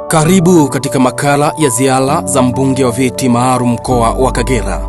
Karibu katika makala ya ziara za mbunge wa viti maalum mkoa wa Kagera,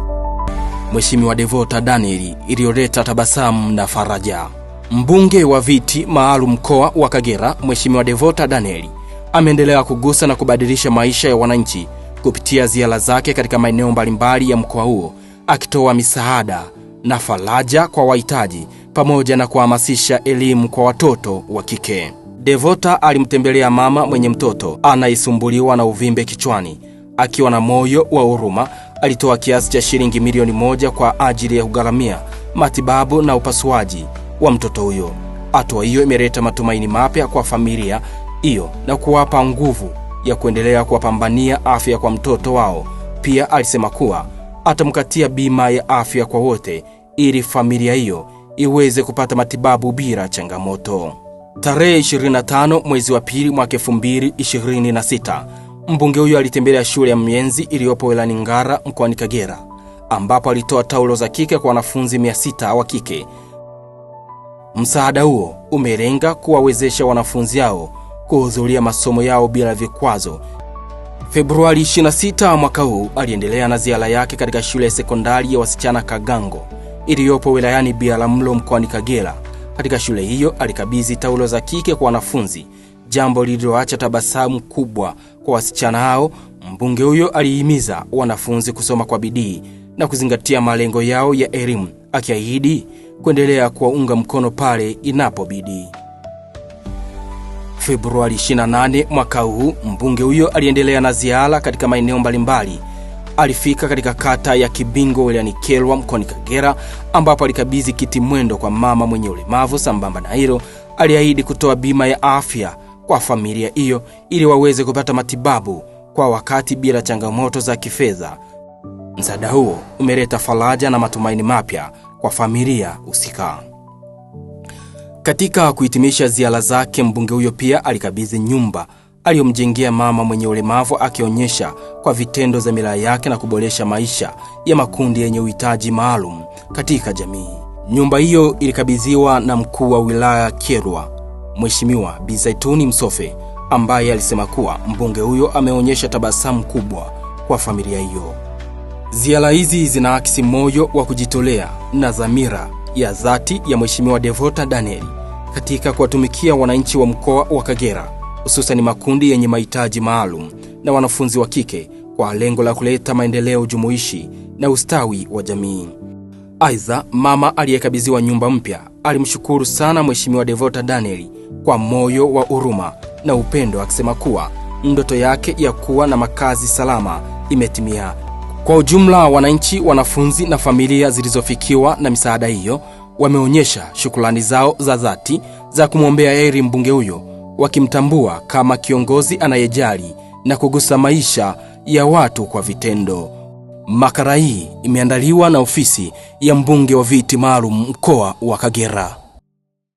Mheshimiwa Devota Daniel, iliyoleta tabasamu na faraja. Mbunge wa viti maalum mkoa wa Kagera, Mheshimiwa Devota Daniel, ameendelea kugusa na kubadilisha maisha ya wananchi kupitia ziara zake katika maeneo mbalimbali ya mkoa huo, akitoa misaada na faraja kwa wahitaji pamoja na kuhamasisha elimu kwa watoto wa kike. Devota alimtembelea mama mwenye mtoto anayesumbuliwa na uvimbe kichwani. Akiwa na moyo wa huruma, alitoa kiasi cha shilingi milioni 1 kwa ajili ya kugharamia matibabu na upasuaji wa mtoto huyo. Hatua hiyo imeleta matumaini mapya kwa familia hiyo na kuwapa nguvu ya kuendelea kuwapambania afya kwa mtoto wao. Pia alisema kuwa atamkatia bima ya afya kwa wote ili familia hiyo iweze kupata matibabu bila changamoto. Tarehe 25 mwezi wa pili mwaka 2026, mbunge huyo alitembelea shule ya Mienzi iliyopo wilayani Ngara mkoani Kagera, ambapo alitoa taulo za kike kwa wanafunzi 600 wa kike. Msaada huo umelenga kuwawezesha wanafunzi hao kuhudhuria masomo yao bila vikwazo. Februari 26 mwaka huu aliendelea na ziara yake katika shule ya sekondari ya wasichana Kagango iliyopo wilayani Biharamulo mkoani Kagera. Katika shule hiyo alikabidhi taulo za kike kwa wanafunzi, jambo lililoacha tabasamu kubwa kwa wasichana hao. Mbunge huyo alihimiza wanafunzi kusoma kwa bidii na kuzingatia malengo yao ya elimu, akiahidi kuendelea kuwaunga mkono pale inapobidi. Februari 28 mwaka huu mbunge huyo aliendelea na ziara katika maeneo mbalimbali. Alifika katika kata ya Kibingo wilayani Kyerwa mkoani Kagera, ambapo alikabidhi kiti mwendo kwa mama mwenye ulemavu. Sambamba na hilo, aliahidi kutoa bima ya afya kwa familia hiyo ili waweze kupata matibabu kwa wakati bila changamoto za kifedha. Msaada huo umeleta faraja na matumaini mapya kwa familia husika. Katika kuhitimisha ziara zake, mbunge huyo pia alikabidhi nyumba aliyomjengea mama mwenye ulemavu, akionyesha kwa vitendo za mila yake na kuboresha maisha ya makundi yenye uhitaji maalum katika jamii. Nyumba hiyo ilikabidhiwa na mkuu wa wilaya Kyerwa, Mheshimiwa Bi Zaituni Msofe, ambaye alisema kuwa mbunge huyo ameonyesha tabasamu kubwa kwa familia hiyo. Ziara hizi zinaakisi moyo wa kujitolea na dhamira ya dhati ya Mheshimiwa Devota Daniel katika kuwatumikia wananchi wa mkoa wa Kagera, hususan makundi yenye mahitaji maalum na wanafunzi wa kike, kwa lengo la kuleta maendeleo jumuishi na ustawi wa jamii. Aidha, mama aliyekabidhiwa nyumba mpya alimshukuru sana Mheshimiwa Devota Daniel kwa moyo wa huruma na upendo, akisema kuwa ndoto yake ya kuwa na makazi salama imetimia. Kwa ujumla, wananchi, wanafunzi na familia zilizofikiwa na misaada hiyo wameonyesha shukrani zao za dhati za kumwombea heri mbunge huyo, wakimtambua kama kiongozi anayejali na kugusa maisha ya watu kwa vitendo. Makala hii imeandaliwa na ofisi ya mbunge wa viti maalum mkoa wa Kagera.